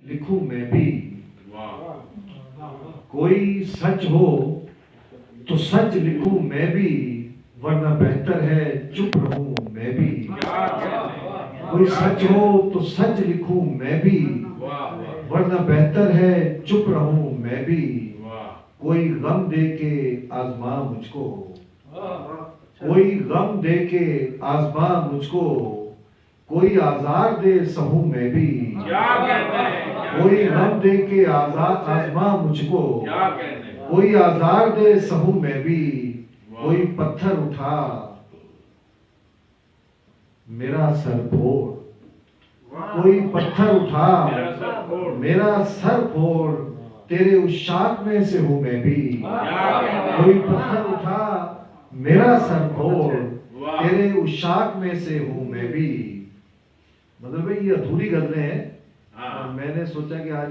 लिखूं मैं भी। कोई सच हो तो सच लिखूं मैं भी, वरना बेहतर है चुप रहूं मैं भी। कोई सच हो तो सच लिखूं मैं भी, वरना बेहतर है चुप रहूं मैं भी। कोई गम दे के आजमा मुझको, कोई गम दे के आजमा मुझको, कोई आजार दे सहूं मैं भी। कोई गम दे के आजमा मुझको, कोई आजार दे सहूं मैं भी। कोई पत्थर उठा मेरा सर फोड़, कोई पत्थर उठा मेरा सर फोड़, तेरे उस शाख में से हूं मैं भी। कोई पत्थर उठा मेरा सर फोड़, तेरे उस शाख में से हूं मैं भी। मतलब भाई ये अधूरी गजलें हैं और मैंने सोचा कि आज